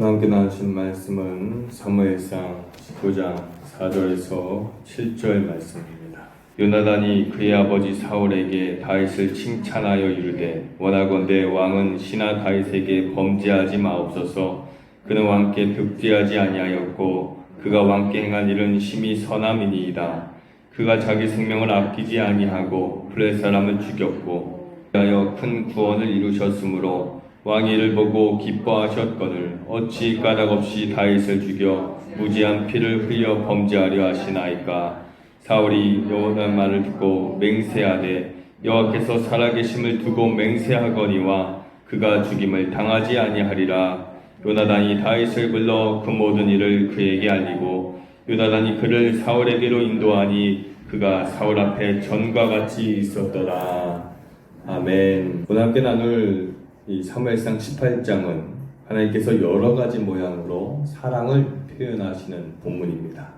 함께 나누신 말씀은 사무엘상 19장 4절에서 7절 말씀입니다. 요나단이 그의 아버지 사울에게 다윗을 칭찬하여 이르되 원하건대 왕은 신하 다윗에게 범죄하지 마옵소서. 그는 왕께 득죄하지 아니하였고 그가 왕께 행한 일은 심히 선함이니이다. 그가 자기 생명을 아끼지 아니하고 블레 사람을 죽였고 하여 큰 구원을 이루셨으므로 왕이 이를 보고 기뻐하셨거늘 어찌 까닭없이 다윗을 죽여 무지한 피를 흘려 범죄하려 하시나이까. 사울이 여호와의 말을 듣고 맹세하되 여호와께서 살아계심을 두고 맹세하거니와 그가 죽임을 당하지 아니하리라. 요나단이 다윗을 불러 그 모든 일을 그에게 알리고 요나단이 그를 사울에게로 인도하니 그가 사울 앞에 전과 같이 있었더라. 아멘. 오늘 함께 나눌 이 사무엘상 18장은 하나님께서 여러 가지 모양으로 사랑을 표현하시는 본문입니다.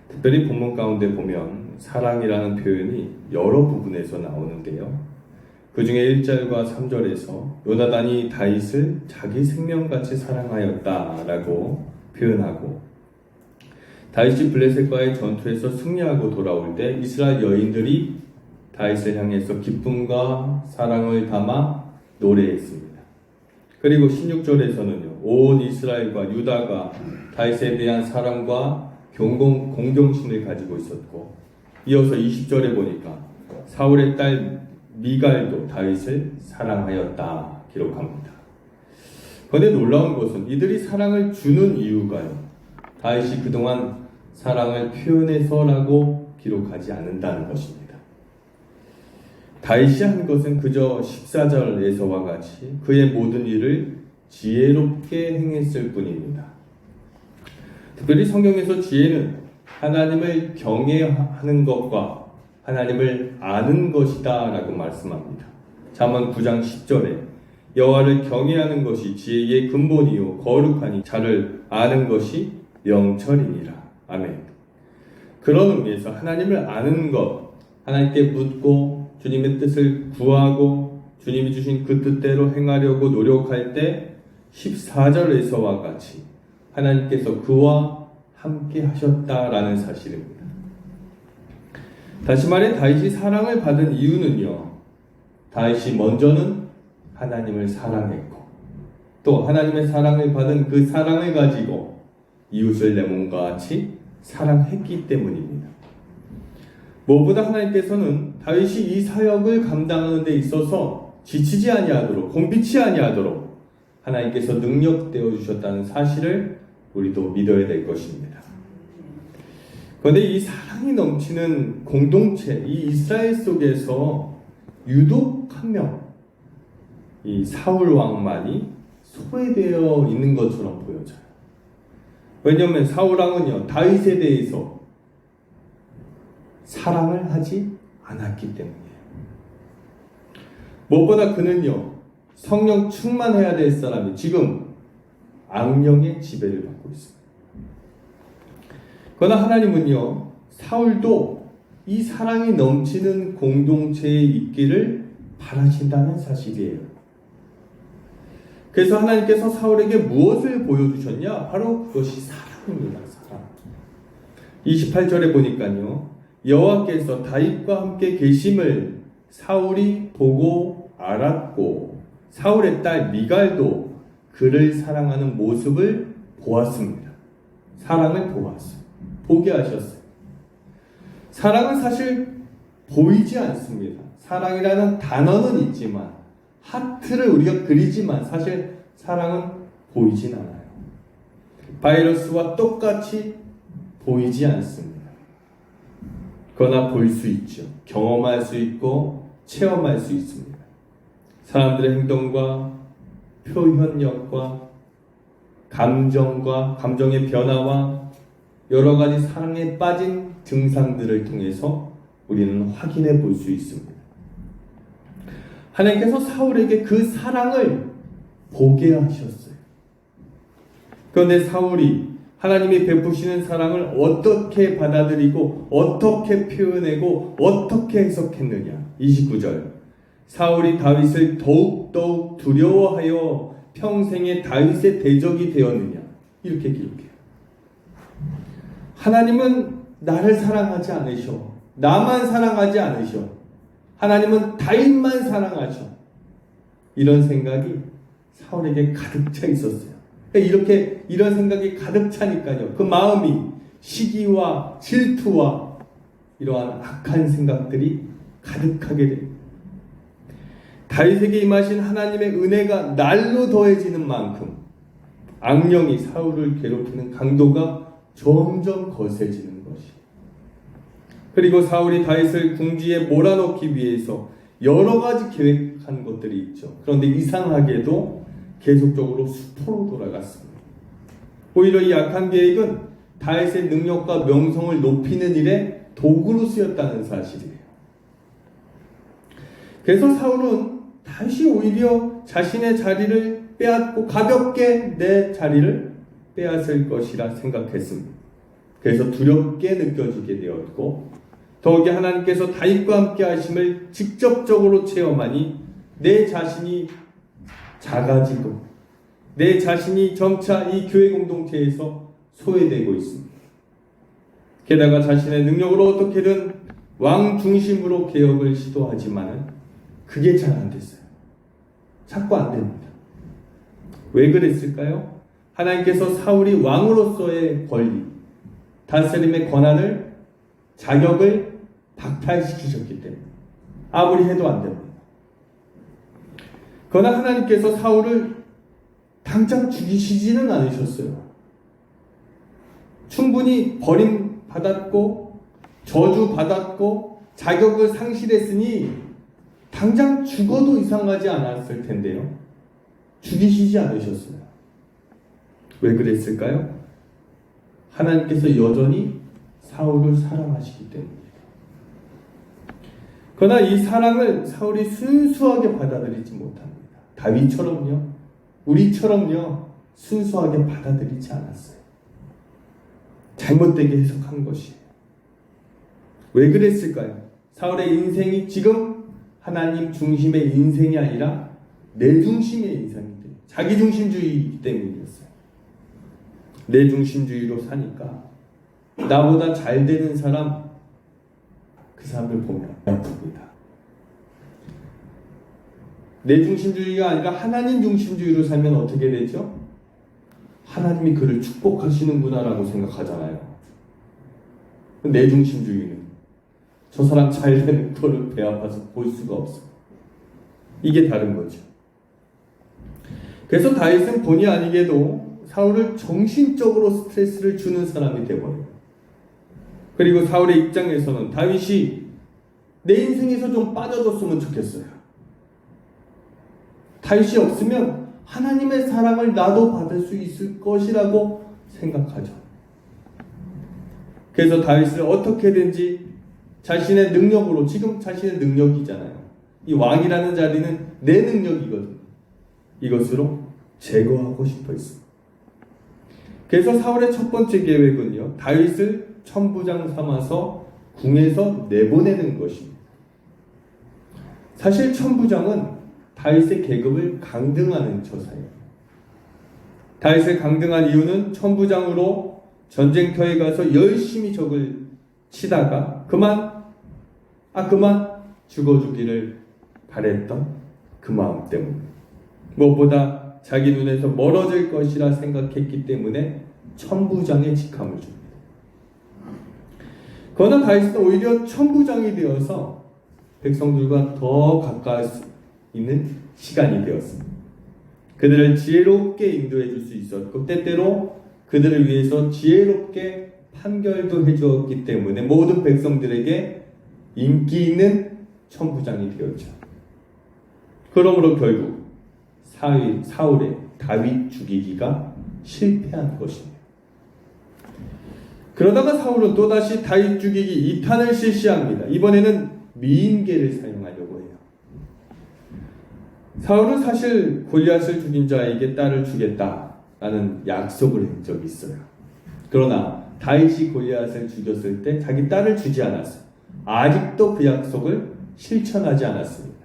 특별히 본문 가운데 보면 사랑이라는 표현이 여러 부분에서 나오는데요. 그 중에 1절과 3절에서 요나단이 다윗을 자기 생명같이 사랑하였다라고 표현하고, 다윗이 블레셋과의 전투에서 승리하고 돌아올 때 이스라엘 여인들이 다윗을 향해서 기쁨과 사랑을 담아 노래했습니다. 그리고 16절에서는요, 온 이스라엘과 유다가 다윗에 대한 사랑과 공경심을 가지고 있었고, 이어서 20절에 보니까 사울의 딸 미갈도 다윗을 사랑하였다 기록합니다. 그런데 놀라운 것은 이들이 사랑을 주는 이유가요, 다윗이 그동안 사랑을 표현해서라고 기록하지 않는다는 것입니다. 다윗이 한 것은 그저 14절에서와 같이 그의 모든 일을 지혜롭게 행했을 뿐입니다. 특별히 성경에서 지혜는 하나님을 경외하는 것과 하나님을 아는 것이다 라고 말씀합니다. 잠언 9장 10절에 여호와를 경외하는 것이 지혜의 근본이요 거룩하니 자를 아는 것이 명철이니라. 아멘. 그런 의미에서 하나님을 아는 것, 하나님께 묻고 주님의 뜻을 구하고 주님이 주신 그 뜻대로 행하려고 노력할 때 14절에서와 같이 하나님께서 그와 함께 하셨다라는 사실입니다. 다시 말해 다윗이 사랑을 받은 이유는요, 다윗이 먼저는 하나님을 사랑했고 또 하나님의 사랑을 받은 그 사랑을 가지고 이웃을 내 몸과 같이 사랑했기 때문입니다. 무엇보다 하나님께서는 다윗이 이 사역을 감당하는 데 있어서 지치지 아니하도록, 곤비치 아니하도록 하나님께서 능력되어 주셨다는 사실을 우리도 믿어야 될 것입니다. 그런데 이 사랑이 넘치는 공동체, 이 이스라엘 속에서 유독 한 명, 이 사울 왕만이 소외되어 있는 것처럼 보여져요. 왜냐하면 사울 왕은요, 다윗에 대해서 사랑을 하지 않았기 때문이에요. 무엇보다 그는요, 성령 충만해야 될 사람이 지금 악령의 지배를 받고 있습니다. 그러나 하나님은요, 사울도 이 사랑이 넘치는 공동체에 있기를 바라신다는 사실이에요. 그래서 하나님께서 사울에게 무엇을 보여주셨냐? 바로 그것이 사랑입니다. 사랑. 28절에 보니까요, 여호와께서 다윗과 함께 계심을 사울이 보고 알았고 사울의 딸 미갈도 그를 사랑하는 모습을 보았습니다. 사랑을 보았어요. 보게 하셨어요. 사랑은 사실 보이지 않습니다. 사랑이라는 단어는 있지만, 하트를 우리가 그리지만 사실 사랑은 보이진 않아요. 바이러스와 똑같이 보이지 않습니다. 그러나 볼 수 있죠. 경험할 수 있고 체험할 수 있습니다. 사람들의 행동과 표현력과 감정의 변화와 여러 가지 사랑에 빠진 증상들을 통해서 우리는 확인해 볼 수 있습니다. 하나님께서 사울에게 그 사랑을 보게 하셨어요. 그런데 사울이 하나님이 베푸시는 사랑을 어떻게 받아들이고 어떻게 표현하고 어떻게 해석했느냐. 29절, 사울이 다윗을 더욱 두려워하여 평생에 다윗의 대적이 되었느냐 이렇게 기록해요. 하나님은 나를 사랑하지 않으셔. 나만 사랑하지 않으셔. 하나님은 다윗만 사랑하셔. 이런 생각이 사울에게 가득 차 있었어요. 이렇게 이런 생각이 가득 차니까요. 그 마음이 시기와 질투와 이러한 악한 생각들이 가득하게 됩니다. 다윗에게 임하신 하나님의 은혜가 날로 더해지는 만큼 악령이 사울을 괴롭히는 강도가 점점 거세지는 것이. 그리고 사울이 다윗을 궁지에 몰아넣기 위해서 여러 가지 계획한 것들이 있죠. 그런데 이상하게도 계속적으로 수포로 돌아갔습니다. 오히려 이 악한 계획은 다윗의 능력과 명성을 높이는 일에 도구로 쓰였다는 사실이에요. 그래서 사울은 다시 오히려 자신의 자리를 빼앗고 가볍게 내 자리를 빼앗을 것이라 생각했습니다. 그래서 두렵게 느껴지게 되었고 더욱이 하나님께서 다윗과 함께 하심을 직접적으로 체험하니 내 자신이 작아지고 내 자신이 점차 이 교회 공동체에서 소외되고 있습니다. 게다가 자신의 능력으로 어떻게든 왕 중심으로 개혁을 시도하지만은 그게 잘 안 됐어요. 자꾸 안 됩니다. 왜 그랬을까요? 하나님께서 사울이 왕으로서의 권리, 다스림의 권한을, 자격을 박탈시키셨기 때문에 아무리 해도 안 됩니다. 그러나 하나님께서 사울을 당장 죽이시지는 않으셨어요. 충분히 버림받았고 저주받았고 자격을 상실했으니 당장 죽어도 이상하지 않았을 텐데요. 죽이시지 않으셨어요. 왜 그랬을까요? 하나님께서 여전히 사울을 사랑하시기 때문입니다. 그러나 이 사랑을 사울이 순수하게 받아들이지 못합니다. 다윗처럼요, 우리처럼요, 순수하게 받아들이지 않았어요. 잘못되게 해석한 것이에요. 왜 그랬을까요? 사울의 인생이 지금 하나님 중심의 인생이 아니라 내 중심의 인생이 돼요. 자기 중심주의 때문이었어요. 내 중심주의로 사니까 나보다 잘 되는 사람, 그 사람을 보면 아픕니다. 내 중심주의가 아니라 하나님 중심주의로 살면 어떻게 되죠? 하나님이 그를 축복하시는구나라고 생각하잖아요. 내 중심주의는 저 사람 잘 되는 거를 배 아파서 볼 수가 없어요. 이게 다른 거죠. 그래서 다윗은 본의 아니게도 사울을 정신적으로 스트레스를 주는 사람이 되어버려요. 그리고 사울의 입장에서는 다윗이 내 인생에서 좀 빠져줬으면 좋겠어요. 다윗이 없으면 하나님의 사랑을 나도 받을 수 있을 것이라고 생각하죠. 그래서 다윗을 어떻게든지 자신의 능력으로, 지금 자신의 능력이잖아요. 이 왕이라는 자리는 내 능력이거든요. 이것으로 제거하고 싶어 했습니다. 그래서 사울의 첫 번째 계획은요, 다윗을 천부장 삼아서 궁에서 내보내는 것입니다. 사실 천부장은 다윗의 계급을 강등하는 처사예요. 다윗을 강등한 이유는 천부장으로 전쟁터에 가서 열심히 적을 치다가 그만 죽어주기를 바랬던 그 마음 때문에, 무엇보다 자기 눈에서 멀어질 것이라 생각했기 때문에 천부장의 직함을 줍니다. 그러나 다윗은 오히려 천부장이 되어서 백성들과 더 가까이 있는 시간이 되었습니다. 그들을 지혜롭게 인도해 줄 수 있었고 때때로 그들을 위해서 지혜롭게 판결도 해주었기 때문에 모든 백성들에게 인기 있는 천부장이 되었죠. 그러므로 결국 사울의 다윗 죽이기가 실패한 것입니다. 그러다가 사울은 또다시 다윗 죽이기 2탄을 실시합니다. 이번에는 미인계를 사용하려고 해요. 사울은 사실 골리앗을 죽인 자에게 딸을 주겠다라는 약속을 한 적이 있어요. 그러나 다윗이 골리앗을 죽였을 때 자기 딸을 주지 않았어요. 아직도 그 약속을 실천하지 않았습니다.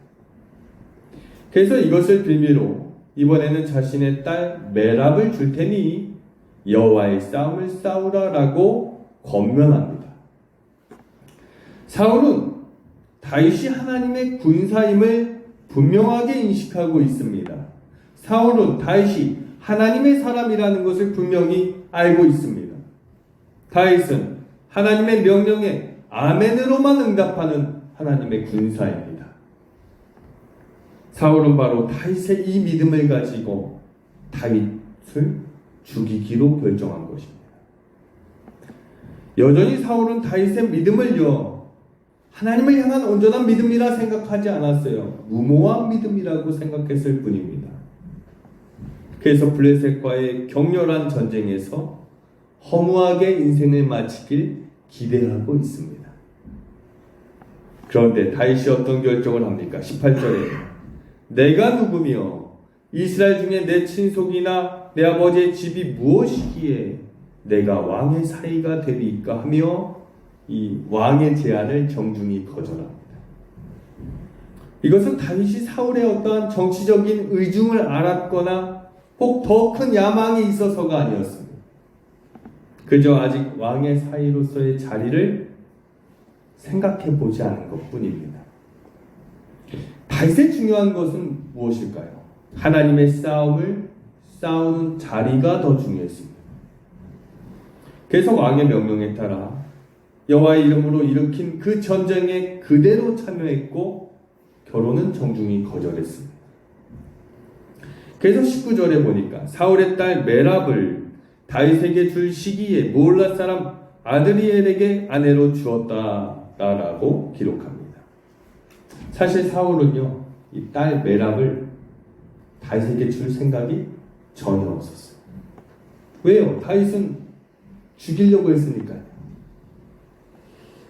그래서 이것을 빌미로 이번에는 자신의 딸 메랍을 줄 테니 여호와의 싸움을 싸우라라고 권면합니다. 사울은 다윗이 하나님의 군사임을 분명하게 인식하고 있습니다. 사울은 다윗이 하나님의 사람이라는 것을 분명히 알고 있습니다. 다윗은 하나님의 명령에 아멘으로만 응답하는 하나님의 군사입니다. 사울은 바로 다윗의 이 믿음을 가지고 다윗을 죽이기로 결정한 것입니다. 여전히 사울은 다윗의 믿음을요, 하나님을 향한 온전한 믿음이라 생각하지 않았어요. 무모한 믿음이라고 생각했을 뿐입니다. 그래서 블레셋과의 격렬한 전쟁에서 허무하게 인생을 마치길 기대하고 있습니다. 그런데 다윗이 어떤 결정을 합니까? 18절에 내가 누구며 이스라엘 중에 내 친속이나 내 아버지의 집이 무엇이기에 내가 왕의 사위가 되리까 하며 이 왕의 제안을 정중히 거절합니다. 이것은 다윗이 사울의 어떠한 정치적인 의중을 알았거나 혹 더 큰 야망이 있어서가 아니었습니다. 그저 아직 왕의 사위로서의 자리를 생각해 보지 않은 것뿐입니다. 다윗의 중요한 것은 무엇일까요? 하나님의 싸움을 싸우는 자리가 더 중요했습니다. 그래서 왕의 명령에 따라 여호와의 이름으로 일으킨 그 전쟁에 그대로 참여했고 결혼은 정중히 거절했습니다. 그래서 19절에 보니까 사울의 딸 메랍을 다윗에게 줄 시기에 무올라 사람 아드리엘에게 아내로 주었다라고 기록합니다. 사실 사울은요, 이 딸 메랍을 다윗에게 줄 생각이 전혀 없었어요. 왜요? 다윗은 죽이려고 했으니까요.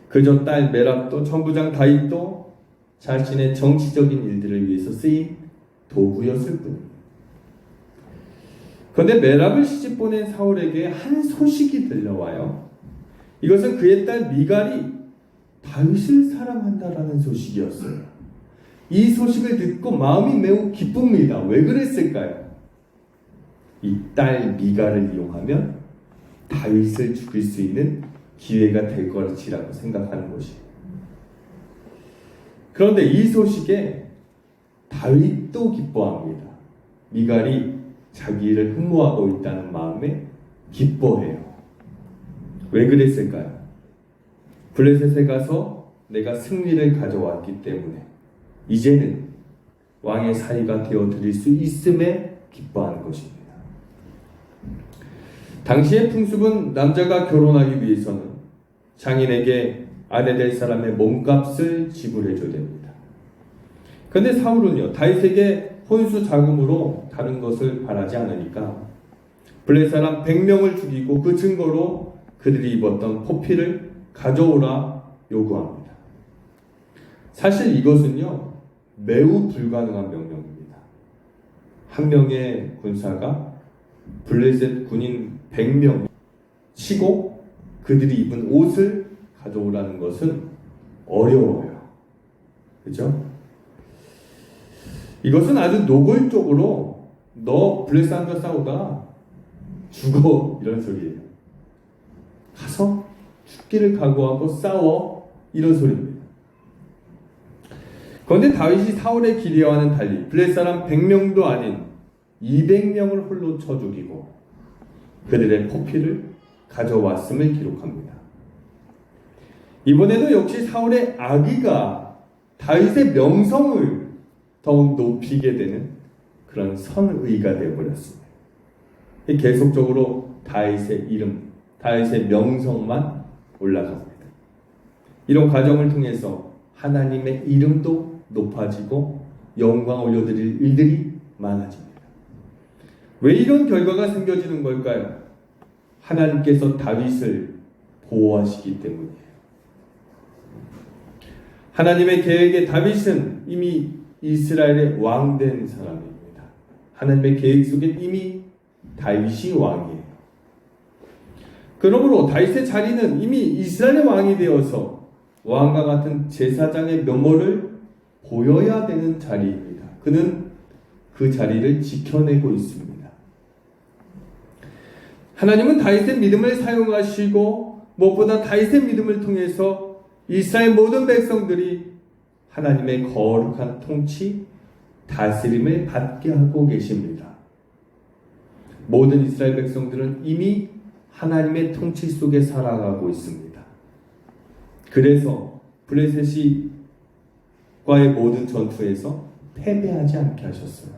그저 딸 메랍도 천부장 다윗도 자신의 정치적인 일들을 위해서 쓰인 도구였을 뿐입니다. 그런데 메랍을 시집 보낸 사울에게 한 소식이 들려와요. 이것은 그의 딸 미갈이 다윗을 사랑한다라는 소식이었어요. 이 소식을 듣고 마음이 매우 기쁩니다. 왜 그랬을까요? 이 딸 미갈을 이용하면 다윗을 죽일 수 있는 기회가 될 것이라고 생각하는 것이에요. 그런데 이 소식에 다윗도 기뻐합니다. 미갈이 자기를 흠모하고 있다는 마음에 기뻐해요. 왜 그랬을까요? 블레셋에 가서 내가 승리를 가져왔기 때문에 이제는 왕의 사위가 되어드릴 수 있음에 기뻐하는 것입니다. 당시의 풍습은 남자가 결혼하기 위해서는 장인에게 아내 될 사람의 몸값을 지불해줘야 됩니다. 그런데 사울은요, 다윗에게 혼수 자금으로 다른 것을 바라지 않으니까 블레셋 사람 100명을 죽이고 그 증거로 그들이 입었던 포피를 가져오라 요구합니다. 사실 이것은요, 매우 불가능한 명령입니다. 한 명의 군사가 블레셋 군인 100명 치고 그들이 입은 옷을 가져오라는 것은 어려워요. 그죠? 이것은 아주 노골적으로 너 블레셋 사람과 싸우다 죽어 이런 소리예요. 가서 죽기를 각오하고 싸워 이런 소리입니다. 그런데 다윗이 사울의 기대와는 달리 블레셋 사람 100명도 아닌 200명을 홀로 쳐 죽이고 그들의 포피를 가져왔음을 기록합니다. 이번에도 역시 사울의 악의가 다윗의 명성을 더욱 높이게 되는 그런 선의가 되어버렸습니다. 계속적으로 다윗의 이름, 다윗의 명성만 올라갑니다. 이런 과정을 통해서 하나님의 이름도 높아지고 영광 올려드릴 일들이 많아집니다. 왜 이런 결과가 생겨지는 걸까요? 하나님께서 다윗을 보호하시기 때문이에요. 하나님의 계획에 다윗은 이미 이스라엘의 왕된 사람입니다. 하나님의 계획 속에 이미 다윗이 왕이에요. 그러므로 다윗의 자리는 이미 이스라엘의 왕이 되어서 왕과 같은 제사장의 면모를 보여야 되는 자리입니다. 그는 그 자리를 지켜내고 있습니다. 하나님은 다윗의 믿음을 사용하시고 무엇보다 다윗의 믿음을 통해서 이스라엘 모든 백성들이 하나님의 거룩한 통치, 다스림을 받게 하고 계십니다. 모든 이스라엘 백성들은 이미 하나님의 통치 속에 살아가고 있습니다. 그래서 블레셋과의 모든 전투에서 패배하지 않게 하셨어요.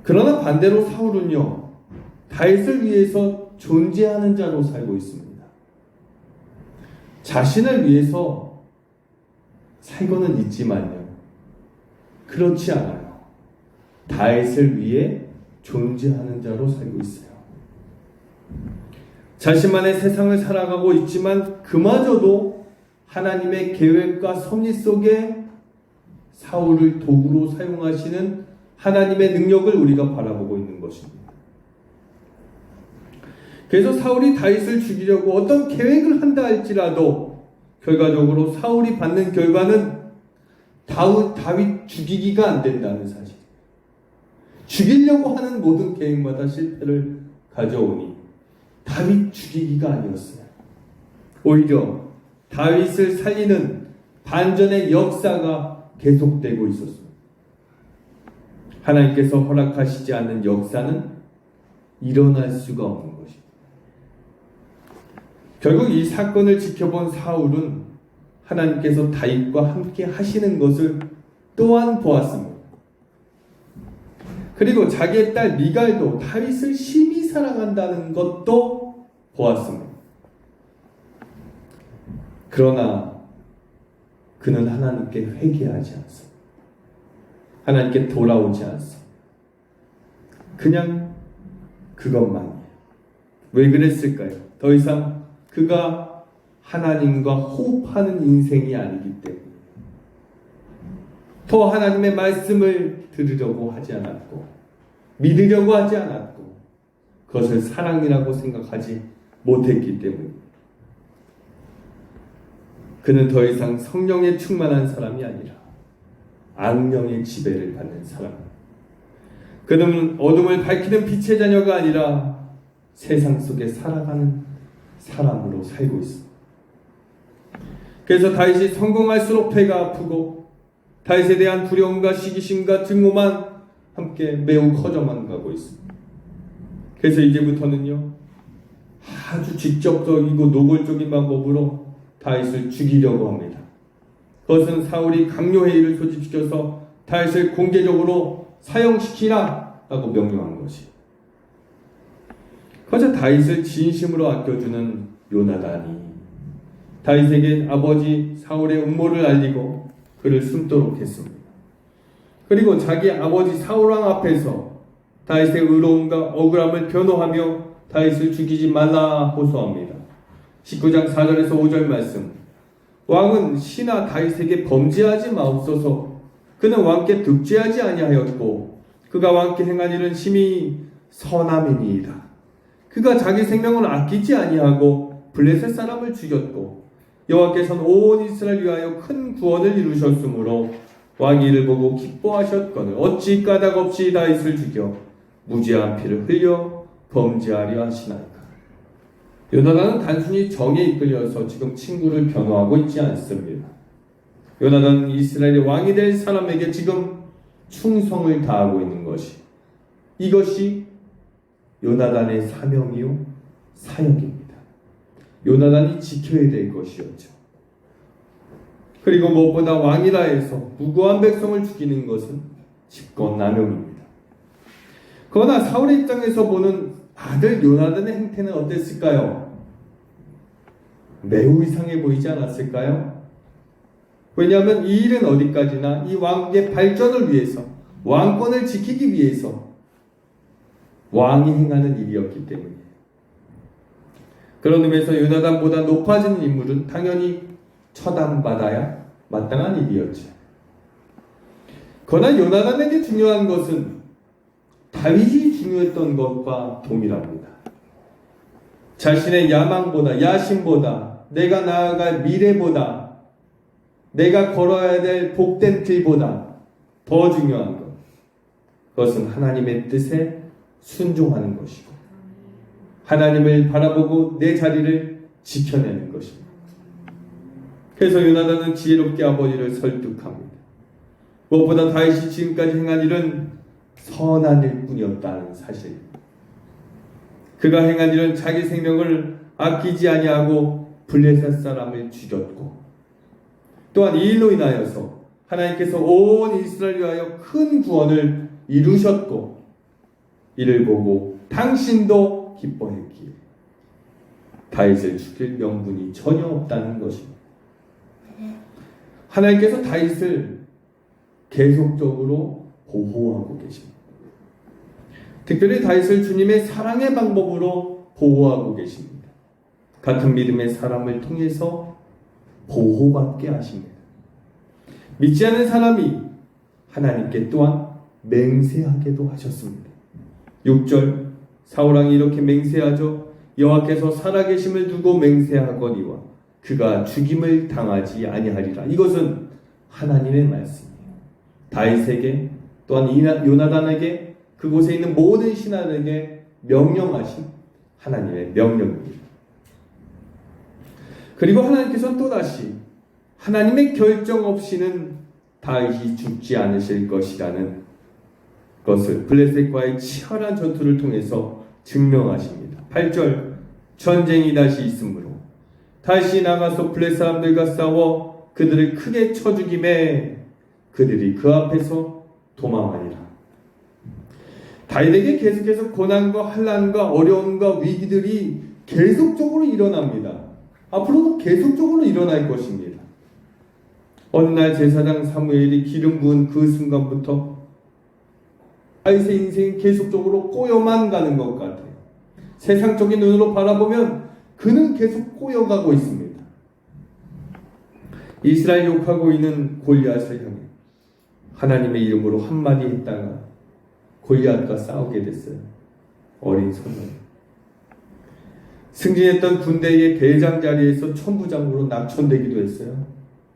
그러나 반대로 사울은요, 다윗을 위해서 존재하는 자로 살고 있습니다. 자신을 위해서 살고는 있지만요, 그렇지 않아요. 다윗을 위해 존재하는 자로 살고 있어요. 자신만의 세상을 살아가고 있지만 그마저도 하나님의 계획과 섭리 속에 사울을 도구로 사용하시는 하나님의 능력을 우리가 바라보고 있는 것입니다. 그래서 사울이 다윗을 죽이려고 어떤 계획을 한다 할지라도 결과적으로 사울이 받는 결과는 다윗 죽이기가 안 된다는 사실. 죽이려고 하는 모든 계획마다 실패를 가져오니 다윗 죽이기가 아니었어요. 오히려 다윗을 살리는 반전의 역사가 계속되고 있었어요. 하나님께서 허락하시지 않는 역사는 일어날 수가 없는 것입니다. 결국 이 사건을 지켜본 사울은 하나님께서 다윗과 함께 하시는 것을 또한 보았습니다. 그리고 자기의 딸 미갈도 다윗을 심히 사랑한다는 것도 보았습니다. 그러나 그는 하나님께 회개하지 않습니다. 하나님께 돌아오지 않습니다. 그냥 그것만이에요. 왜 그랬을까요? 더 이상 그가 하나님과 호흡하는 인생이 아니기 때문에 더 하나님의 말씀을 들으려고 하지 않았고 믿으려고 하지 않았고 그것을 사랑이라고 생각하지 못했기 때문에 그는 더 이상 성령에 충만한 사람이 아니라 악령의 지배를 받는 사람. 그는 어둠을 밝히는 빛의 자녀가 아니라 세상 속에 살아가는 사람으로 살고 있습니다. 그래서 다윗이 성공할수록 배가 아프고 다윗에 대한 두려움과 시기심과 증오만 함께 매우 커져만 가고 있습니다. 그래서 이제부터는요, 아주 직접적이고 노골적인 방법으로 다윗을 죽이려고 합니다. 그것은 사울이 강요회의를 소집시켜서 다윗을 공개적으로 사형시키라 라고 명령한 것이. 그저 다윗을 진심으로 아껴주는 요나단이 다윗에게 아버지 사울의 음모를 알리고 그를 숨도록 했습니다. 그리고 자기 아버지 사울왕 앞에서 다윗의 의로움과 억울함을 변호하며 다윗을 죽이지 말라 호소합니다. 19장 4절에서 5절 말씀. 왕은 신하 다윗에게 범죄하지 마옵소서. 그는 왕께 득죄하지 아니하였고 그가 왕께 행한 일은 심히 선함이니이다. 그가 자기 생명을 아끼지 아니하고 블레셋 사람을 죽였고 여호와께서는 온 이스라엘 위하여 큰 구원을 이루셨으므로 왕이 이를 보고 기뻐하셨거늘 어찌 까닭없이 다윗을 죽여 무죄한 피를 흘려 범죄하려 하시나이까. 요나단은 단순히 정에 이끌려서 지금 친구를 변호하고 있지 않습니다. 요나단은 이스라엘의 왕이 될 사람에게 지금 충성을 다하고 있는 것이, 이것이 요나단의 사명이요 사역입니다. 요나단이 지켜야 될 것이었죠. 그리고 무엇보다 왕이라 해서 무고한 백성을 죽이는 것은 직권남용입니다. 그러나 사울의 입장에서 보는 아들 요나단의 행태는 어땠을까요? 매우 이상해 보이지 않았을까요? 왜냐하면 이 일은 어디까지나 이 왕국의 발전을 위해서, 왕권을 지키기 위해서 왕이 행하는 일이었기 때문이에요. 그런 의미에서 요나단보다 높아진 인물은 당연히 처단받아야 마땅한 일이었죠. 그러나 요나단에게 중요한 것은 다윗이 중요했던 것과 동일합니다. 자신의 야망보다, 야심보다, 내가 나아갈 미래보다, 내가 걸어야 될 복된 길보다 더 중요한 것, 그것은 하나님의 뜻에 순종하는 것이고 하나님을 바라보고 내 자리를 지켜내는 것입니다. 그래서 요나단은 지혜롭게 아버지를 설득합니다. 무엇보다 다윗이 지금까지 행한 일은 선한 일뿐이었다는 사실. 그가 행한 일은 자기 생명을 아끼지 아니하고 블레셋 사람을 죽였고, 또한 이 일로 인하여서 하나님께서 온 이스라엘 위하여 큰 구원을 이루셨고, 이를 보고 당신도 기뻐했기에 다윗을 죽일 명분이 전혀 없다는 것입니다. 하나님께서 다윗을 계속적으로 보호하고 계십니다. 특별히 다윗을 주님의 사랑의 방법으로 보호하고 계십니다. 같은 믿음의 사람을 통해서 보호받게 하십니다. 믿지 않는 사람이 하나님께 또한 맹세하게도 하셨습니다. 6절 사울왕이 이렇게 맹세하죠. 여호와께서 살아계심을 두고 맹세하거니와 그가 죽임을 당하지 아니하리라. 이것은 하나님의 말씀이에요. 다윗에게 또한 요나단에게 그곳에 있는 모든 신하들에게 명령하신 하나님의 명령입니다. 그리고 하나님께서는 또다시 하나님의 결정 없이는 다윗이 죽지 않으실 것이라는 것을 블레셋과의 치열한 전투를 통해서 증명하십니다. 8절 전쟁이 다시 있으므로 다시 나가서 블레셋 사람들과 싸워 그들을 크게 쳐 죽임에 그들이 그 앞에서 도망하니라. 다윗에게 계속해서 고난과 환난과 어려움과 위기들이 계속적으로 일어납니다. 앞으로도 계속적으로 일어날 것입니다. 어느 날 제사장 사무엘이 기름 부은 그 순간부터 다윗의 인생이 계속적으로 꼬여만 가는 것 같아요. 세상적인 눈으로 바라보면 그는 계속 꼬여가고 있습니다. 이스라엘 욕하고 있는 골리앗을 향해 하나님의 이름으로 한마디 했다가 골리앗과 싸우게 됐어요. 어린 소년. 승진했던 군대의 대장 자리에서 천부장으로 낙천되기도 했어요.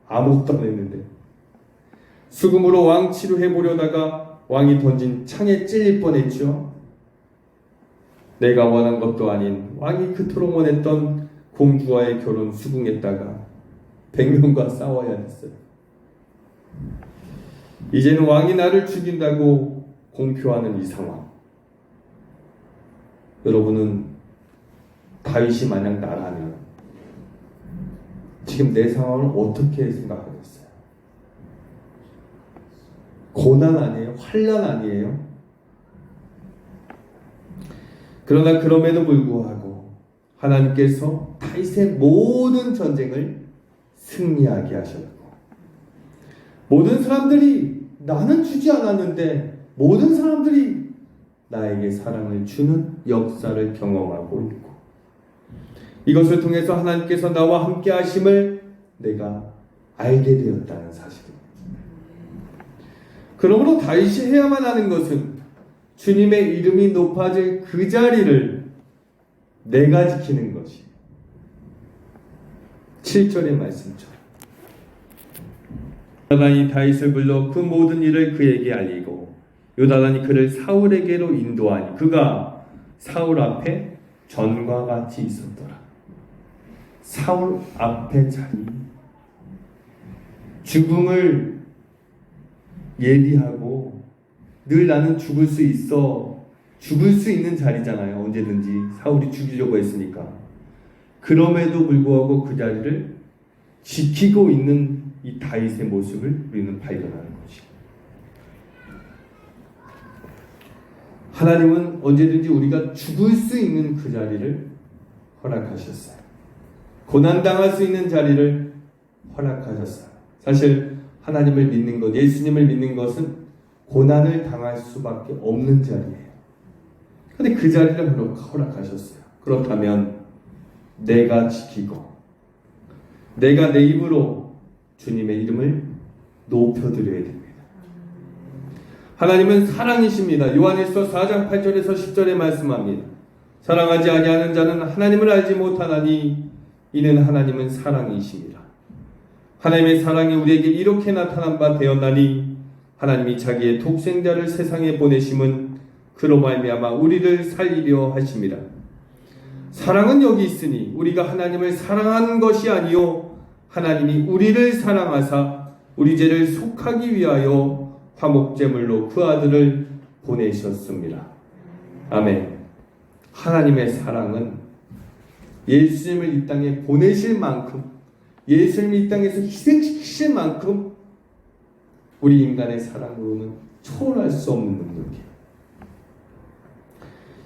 아무것도 안 했는데. 수금으로 왕치로 해보려다가 왕이 던진 창에 찔릴 뻔했죠. 내가 원한 것도 아닌 왕이 그토록 원했던 공주와의 결혼 수긍했다가 백명과 싸워야 했어요. 이제는 왕이 나를 죽인다고 공표하는 이 상황. 여러분은 다윗이 만약 나라면 지금 내 상황을 어떻게 생각하겠어요? 고난 아니에요? 환난 아니에요? 그러나 그럼에도 불구하고 하나님께서 다윗의 모든 전쟁을 승리하게 하셨고, 모든 사람들이 나는 주지 않았는데 모든 사람들이 나에게 사랑을 주는 역사를 경험하고 있고, 이것을 통해서 하나님께서 나와 함께 하심을 내가 알게 되었다는 사실입니다. 그러므로 다윗이 해야만 하는 것은 주님의 이름이 높아질 그 자리를 내가 지키는 것이 7절의 말씀처럼 요나단이 다윗을 불러 그 모든 일을 그에게 알리고 요나단이 그를 사울에게로 인도하니 그가 사울 앞에 전과 같이 있었더라. 사울 앞에 자리, 죽음을 예비하고 늘 나는 죽을 수 있어, 죽을 수 있는 자리잖아요. 언제든지 사울이 죽이려고 했으니까. 그럼에도 불구하고 그 자리를 지키고 있는 이 다윗의 모습을 우리는 발견하는 것이죠. 하나님은 언제든지 우리가 죽을 수 있는 그 자리를 허락하셨어요. 고난당할 수 있는 자리를 허락하셨어요. 사실 하나님을 믿는 것, 예수님을 믿는 것은 고난을 당할 수밖에 없는 자리예요. 그런데 그 자리를 허락하셨어요. 그렇다면 내가 지키고 내가 내 입으로 주님의 이름을 높여드려야 됩니다. 하나님은 사랑이십니다. 요한일서 4장 8절에서 10절에 말씀합니다. 사랑하지 아니하는 자는 하나님을 알지 못하나니 이는 하나님은 사랑이십니다. 하나님의 사랑이 우리에게 이렇게 나타난 바 되었나니 하나님이 자기의 독생자를 세상에 보내심은 그로 말미암아 우리를 살리려 하심이라. 사랑은 여기 있으니 우리가 하나님을 사랑한 것이 아니요 하나님이 우리를 사랑하사 우리 죄를 속하기 위하여 화목제물로 그 아들을 보내셨습니다. 아멘. 하나님의 사랑은 예수님을 이 땅에 보내실 만큼, 예수님이 이 땅에서 희생시키실 만큼 우리 인간의 사랑으로는 초월할 수 없는 능력이에요.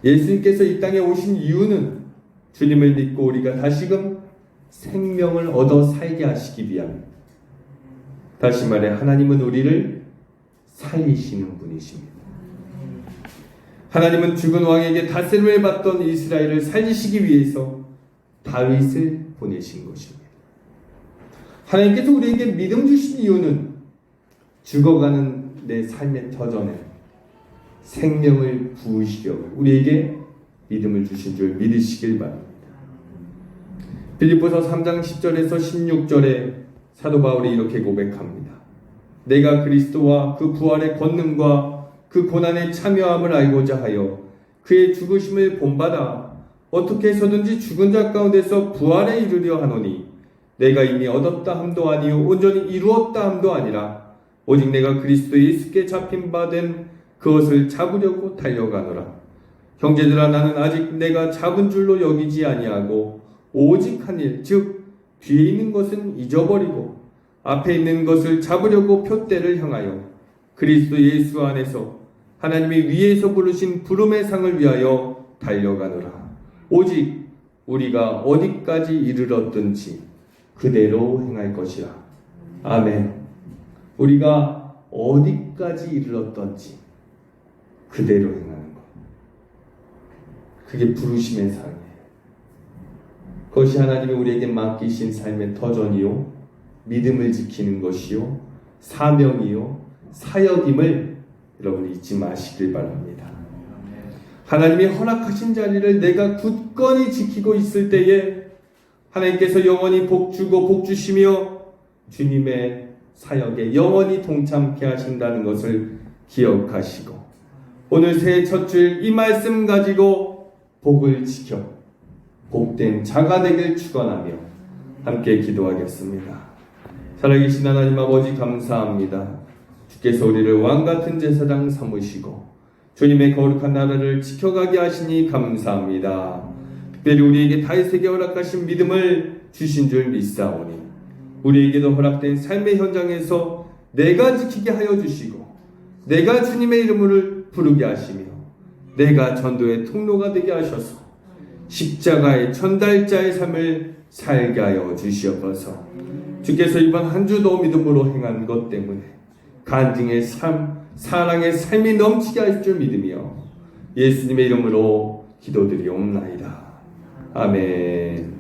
예수님께서 이 땅에 오신 이유는 주님을 믿고 우리가 다시금 생명을 얻어 살게 하시기 위함입니다. 다시 말해 하나님은 우리를 살리시는 분이십니다. 하나님은 죽은 왕에게 다스림을 받던 이스라엘을 살리시기 위해서 다윗을 보내신 것입니다. 하나님께서 우리에게 믿음 주신 이유는 죽어가는 내 삶의 터전에 생명을 부으시려고 우리에게 믿음을 주신 줄 믿으시길 바랍니다. 빌립보서 3장 10절에서 16절에 사도 바울이 이렇게 고백합니다. 내가 그리스도와 그 부활의 권능과 그 고난에 참여함을 알고자 하여 그의 죽으심을 본받아 어떻게 해서든지 죽은 자 가운데서 부활에 이르려 하노니 내가 이미 얻었다 함도 아니요 온전히 이루었다 함도 아니라 오직 내가 그리스도 예수께 잡힌 바 된 그것을 잡으려고 달려가노라. 형제들아 나는 아직 내가 잡은 줄로 여기지 아니하고 오직 한 일 즉 뒤에 있는 것은 잊어버리고 앞에 있는 것을 잡으려고 표대를 향하여 그리스도 예수 안에서 하나님이 위에서 부르신 부름의 상을 위하여 달려가노라. 오직 우리가 어디까지 이르렀든지 그대로 행할 것이라. 아멘. 우리가 어디까지 이르렀든지 그대로 행하는 것. 그게 부르심의 상이에요. 그것이 하나님이 우리에게 맡기신 삶의 터전이요 믿음을 지키는 것이요 사명이요 사역임을 여러분 잊지 마시길 바랍니다. 하나님이 허락하신 자리를 내가 굳건히 지키고 있을 때에 하나님께서 영원히 복주고 복주시며 주님의 사역에 영원히 동참케 하신다는 것을 기억하시고 오늘 새해 첫 주일 이 말씀 가지고 복을 지켜 복된 자가 되길 축원하며 함께 기도하겠습니다. 살아계신 하나님 아버지 감사합니다. 주께서 우리를 왕같은 제사장 삼으시고 주님의 거룩한 나라를 지켜가게 하시니 감사합니다. 특별히 우리에게 다윗에게 허락하신 믿음을 주신 줄 믿사오니 우리에게도 허락된 삶의 현장에서 내가 지키게 하여 주시고 내가 주님의 이름을 부르게 하시며 내가 전도의 통로가 되게 하셔서 십자가의 전달자의 삶을 살게 하여 주시옵소서. 주께서 이번 한 주도 믿음으로 행한 것 때문에 간증의 삶, 사랑의 삶이 넘치게 하실 줄 믿으며 예수님의 이름으로 기도드리옵나이다. 아멘.